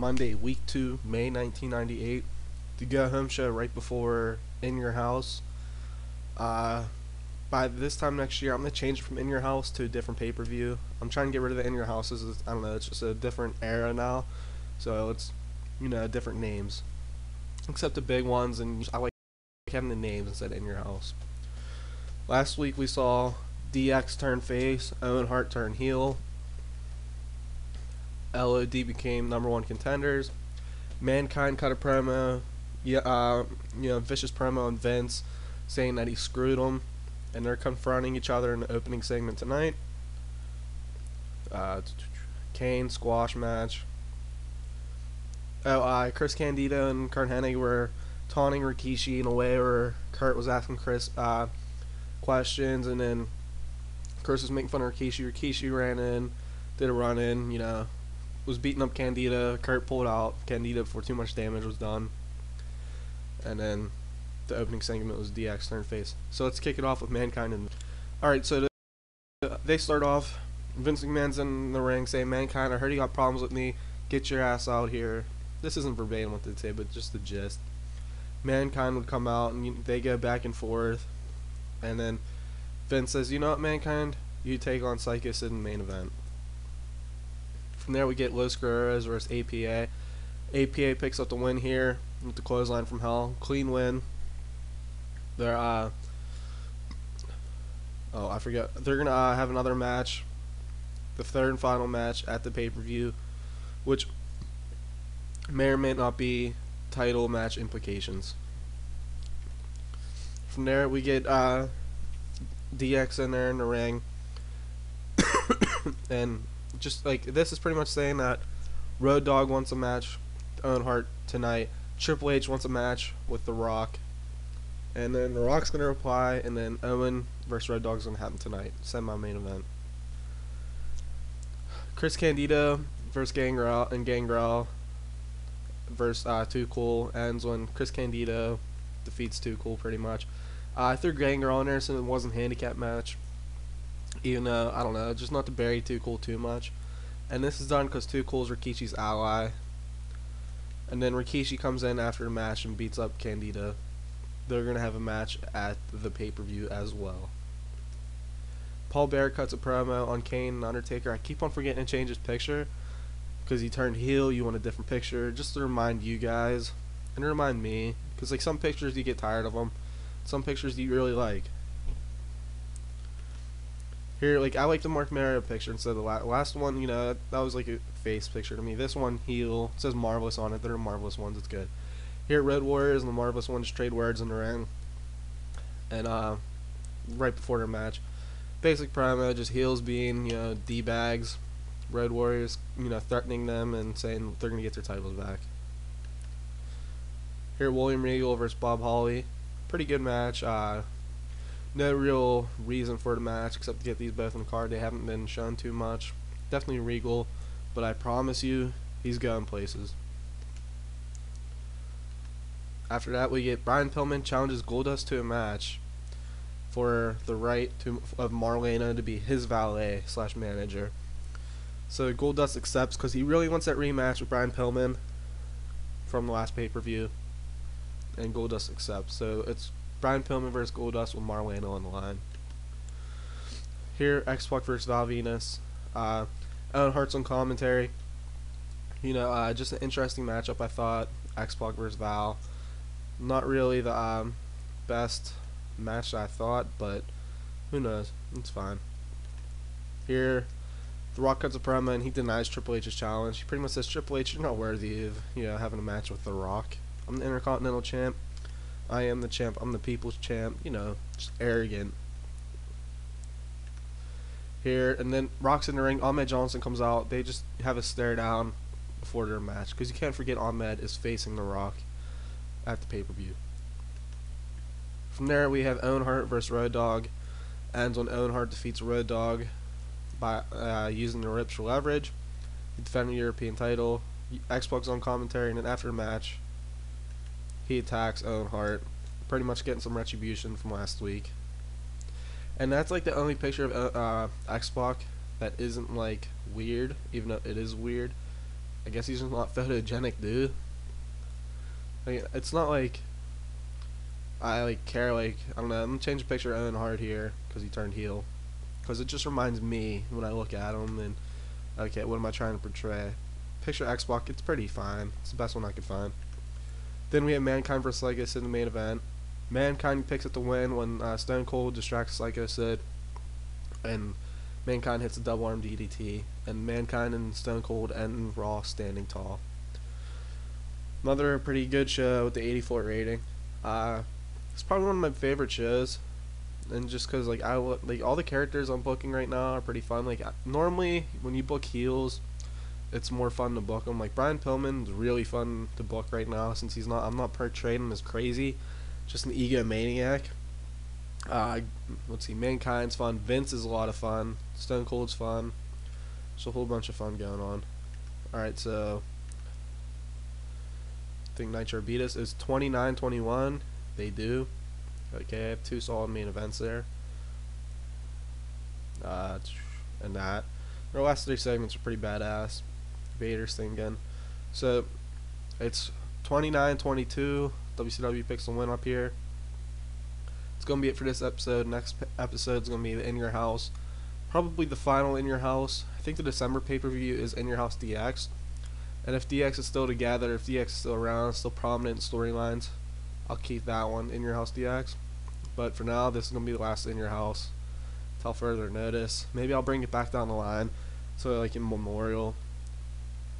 Monday, week 2, May 1998. The go home show right before In Your House. Uh, by this time next year, I'm gonna change it from In Your House to a different pay-per-view. I'm trying to get rid of the In Your Houses. I don't know. It's just a different era now, so it's different names, except the big ones. And I like having the names instead of In Your House. Last week we saw DX turn face, Owen Hart turn heel. LOD became #1 contenders. Mankind cut a promo, vicious promo on Vince, saying that he screwed him, and they're confronting each other in the opening segment tonight. Kane squash match. Chris Candido and Kurt Hennig were taunting Rikishi in a way where Kurt was asking Chris questions, and then Chris was making fun of Rikishi. Rikishi ran in, did a run in, was beating up Candido. Kurt pulled out Candido before too much damage was done. And then the opening segment was DX turn face. So let's kick it off with Mankind. Alright, so they start off. Vince McMahon's in the ring saying, "Mankind, I heard you got problems with me. Get your ass out here." This isn't verbatim what they'd say, but just the gist. Mankind would come out and they go back and forth. And then Vince says, "You know what, Mankind? You take on Psycho Sid in the main event." From there we get Los Guerreros versus APA. APA picks up the win here with the clothesline from hell. Clean win. They're I forget. They're gonna have another match, the third and final match at the pay-per-view, which may or may not be title match implications. From there we get DX in there in the ring, and just like this is pretty much saying that Road Dogg wants a match with Owen Hart tonight. Triple H wants a match with The Rock, and then The Rock's gonna reply, and then Owen versus Road Dogg's gonna happen tonight. Semi-main event. Chris Candido versus Gangrel versus Too Cool ends when Chris Candido defeats Too Cool pretty much. I threw Gangrel in there since it wasn't a handicap match. Even though, I don't know, just not to bury Too Cool too much. And this is done because Too Cool's Rikishi's ally. And then Rikishi comes in after the match and beats up Candido. They're going to have a match at the pay-per-view as well. Paul Bearer cuts a promo on Kane and Undertaker. I keep on forgetting to change his picture because he turned heel. You want a different picture, just to remind you guys and to remind me, because like some pictures you get tired of them, some pictures you really like. Here, like, I like the Mark Mario picture instead of the last one. That was like a face picture to me. This one, heel, it says Marvelous on it. They're Marvelous ones. It's good. Here at Road Warriors and the Marvelous ones trade words in the ring, and right before their match, basic promo, just heels being d-bags. Road Warriors, threatening them and saying they're gonna get their titles back. Here, William Regal versus Bob Holly, pretty good match. No real reason for the match except to get these both in the card. They haven't been shown too much. Definitely Regal, but I promise you, he's going places. After that, we get Brian Pillman challenges Goldust to a match for the right of Marlena to be his valet / manager. So Goldust accepts because he really wants that rematch with Brian Pillman from the last pay-per-view, and Goldust accepts. So it's Brian Pillman versus Goldust with Marlena on the line. Here, X-Pac versus Val Venus. Owen Hart's on commentary. Just an interesting matchup, I thought. X-Pac versus Val. Not really the best match I thought, but who knows? It's fine. Here, The Rock cuts a promo and he denies Triple H's challenge. He pretty much says, "Triple H, you're not worthy of having a match with The Rock. I'm the Intercontinental Champ. I am the champ. I'm the people's champ." Just arrogant. Here, and then Rock's in the ring. Ahmed Johnson comes out. They just have a stare down before their match because you can't forget Ahmed is facing The Rock at the pay-per-view. From there, we have Owen Hart versus Road Dogg. Ends when Owen Hart defeats Road Dogg by using the ropes for leverage. He defended the European title. X-Pac's on commentary, and then after the match, he attacks Owen Hart, pretty much getting some retribution from last week. And that's like the only picture of X-Pac that isn't like weird, even though it is weird. I guess he's just not photogenic, dude. Like, it's not like I like care. Like, I don't know. I'm gonna change the picture of Owen Hart here because he turned heel. Because it just reminds me when I look at him and okay, what am I trying to portray? Picture Xbox. It's pretty fine. It's the best one I could find. Then we have Mankind versus Psycho Sid in the main event. Mankind picks up the win when Stone Cold distracts Psycho Sid, and Mankind hits a double arm DDT, and Mankind and Stone Cold end Raw standing tall. Another pretty good show with the 84 rating. It's probably one of my favorite shows, and just because like like all the characters I'm booking right now are pretty fun. Like normally when you book heels, it's more fun to book them. Like Brian Pillman's really fun to book right now since I'm not portraying him as crazy, just an egomaniac. Let's see, Mankind's fun. Vince is a lot of fun. Stone Cold's fun. There's a whole bunch of fun going on. Alright, so I think Nitro beat us. It's 29-21. They do. Okay, I have 2 solid main events there. And that. Their last 3 segments are pretty badass. Vader's thing again. So it's 29-22. WCW picks the win up here. It's gonna be it for this episode. Next episode is gonna be the In Your House, probably the final In Your House. I think the December pay-per-view is In Your House DX, and if DX is still together, if DX is still around, still prominent in storylines, I'll keep that one, In Your House DX. But for now, this is gonna be the last In Your House till further notice. Maybe I'll bring it back down the line, so like in Memorial,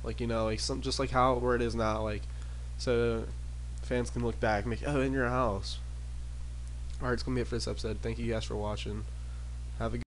like like some just like how where it is now, like so fans can look back and make In Your House. Alright, it's gonna be it for this episode. Thank you guys for watching. Have a good